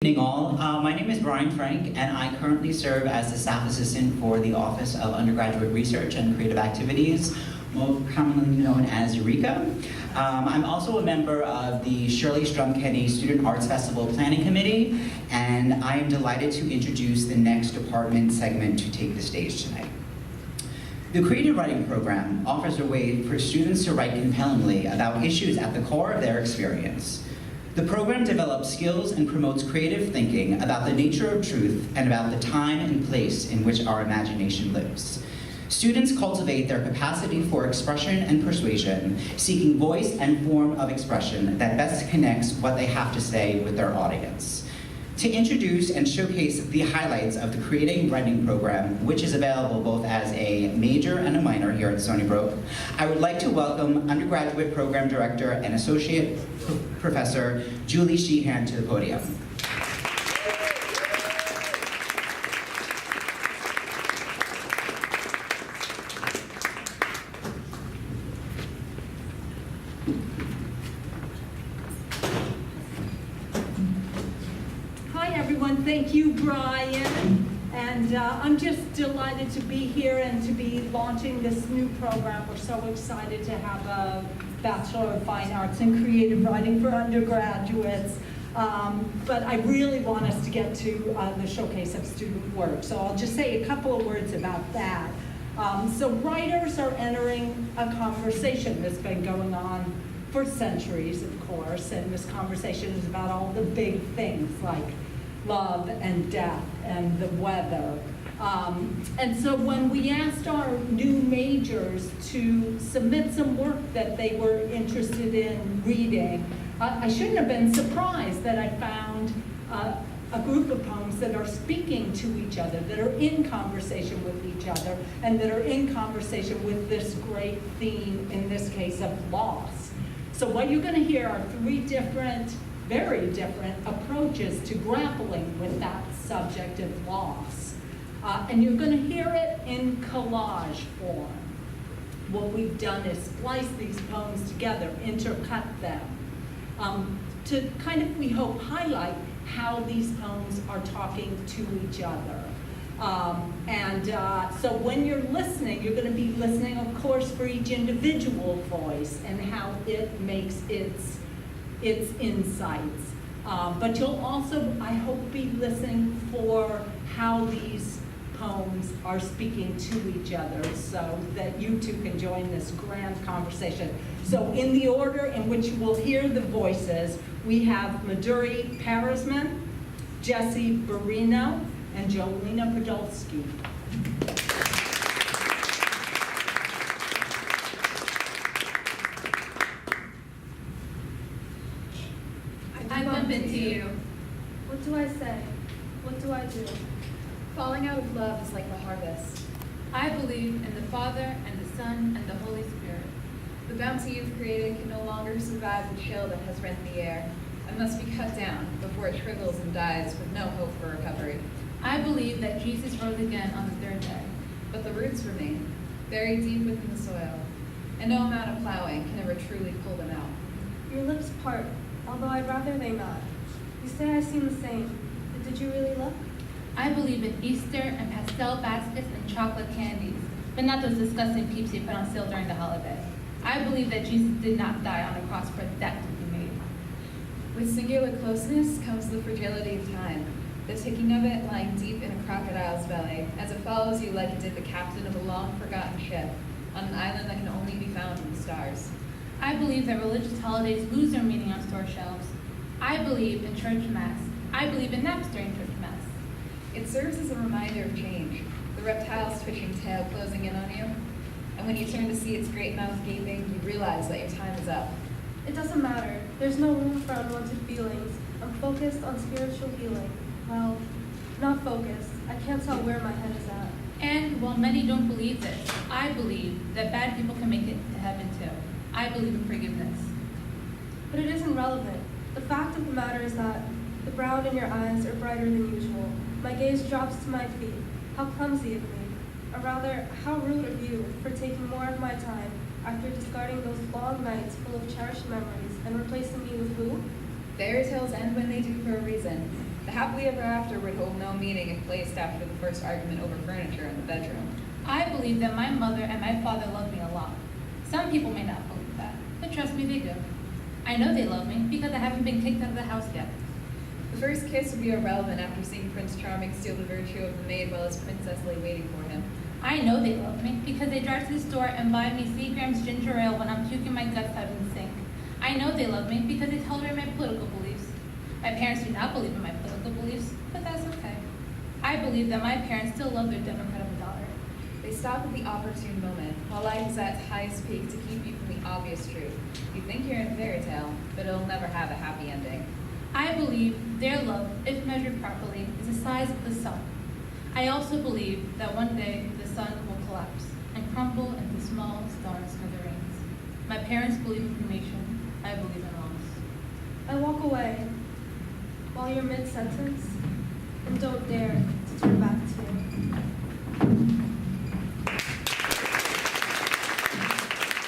evening, all. My name is Brian Frank, and I currently serve as the staff assistant for the Office of Undergraduate Research and Creative Activities, more commonly known as Eureka. I'm also a member of the Shirley Strum-Kenny Student Arts Festival Planning Committee, and I am delighted to introduce the next department segment to take the stage tonight. The Creative Writing Program offers a way for students to write compellingly about issues at the core of their experience. The program develops skills and promotes creative thinking about the nature of truth and about the time and place in which our imagination lives. Students cultivate their capacity for expression and persuasion, seeking voice and form of expression that best connects what they have to say with their audience. To introduce and showcase the highlights of the Creative Writing Program, which is available both as a major and a minor here at Stony Brook, I would like to welcome Undergraduate Program Director and Associate Professor Julie Sheehan to the podium. Thank you, Brian. And I'm just delighted to be here and to be launching this new program. We're so excited to have a Bachelor of Fine Arts in Creative Writing for undergraduates. But I really want us to get to the showcase of student work. So I'll just say a couple of words about that. So writers are entering a conversation that's been going on for centuries, of course. And this conversation is about all the big things like love and death and the weather. And so when we asked our new majors to submit some work that they were interested in reading, I shouldn't have been surprised that I found a group of poems that are speaking to each other, that are in conversation with each other, and that are in conversation with this great theme, in this case, of loss. So what you're going to hear are three very different approaches to grappling with that subject of loss. And you're going to hear it in collage form. What we've done is splice these poems together, intercut them, to kind of, we hope, highlight how these poems are talking to each other. So when you're listening, you're going to be listening, of course, for each individual voice and how it makes its insights. But you'll also, I hope, be listening for how these poems are speaking to each other so that you too can join this grand conversation. So in the order in which you will hear the voices, we have Maduri Parisman, Jesse Barino, and Jolina Podolsky. I bump into you. What do I say? What do I do? Falling out of love is like the harvest. I believe in the Father and the Son and the Holy Spirit. The bounty you've created can no longer survive the chill that has rent the air and must be cut down before it shrivels and dies with no hope for recovery. I believe that Jesus rose again on the third day, but the roots remain, buried deep within the soil, and no amount of plowing can ever truly pull them out. Your lips part, although I'd rather they not. You say I seem the same, but did you really look? I believe in Easter and pastel baskets and chocolate candies, but not those disgusting peeps you put on sale during the holiday. I believe that Jesus did not die on a cross for death to be made. With singular closeness comes the fragility of time, the ticking of it lying deep in a crocodile's belly, as it follows you like it did the captain of a long-forgotten ship on an island that can only be found in the stars. I believe that religious holidays lose their meaning on store shelves. I believe in church mass. I believe in naps during church mass. It serves as a reminder of change, the reptile's twitching tail closing in on you. And when you turn to see its great mouth gaping, you realize that your time is up. It doesn't matter. There's no room for unwanted feelings. I'm focused on spiritual healing. Well, not focused. I can't tell where my head is at. And while many don't believe this, I believe that bad people can make it to heaven too. I believe in forgiveness. But it isn't relevant. The fact of the matter is that the brown in your eyes are brighter than usual. My gaze drops to my feet. How clumsy of me. Or rather, how rude of you for taking more of my time after discarding those long nights full of cherished memories and replacing me with who? Fairy tales end when they do for a reason. The happily ever after would hold no meaning if placed after the first argument over furniture in the bedroom. I believe that my mother and my father love me a lot. Some people may not believe that, but trust me, they do. I know they love me because I haven't been kicked out of the house yet. The first kiss would be irrelevant after seeing Prince Charming steal the virtue of the maid while his princess lay waiting for him. I know they love me because they drive to the store and buy me Seagram's ginger ale when I'm puking my guts out in the sink. I know they love me because they tolerate my political beliefs. My parents do not believe in my political beliefs, but that's okay. I believe that my parents still love their Democrat of a daughter. They stop at the opportune moment, while life is at its highest peak to keep you from the obvious truth. You think you're in a fairy tale, but it'll never have a happy ending. I believe their love, if measured properly, is the size of the sun. I also believe that one day the sun will collapse and crumble into small stone smithereens. My parents believe in cremation. I believe in loss. I walk away while you're mid-sentence and don't dare to turn back to you.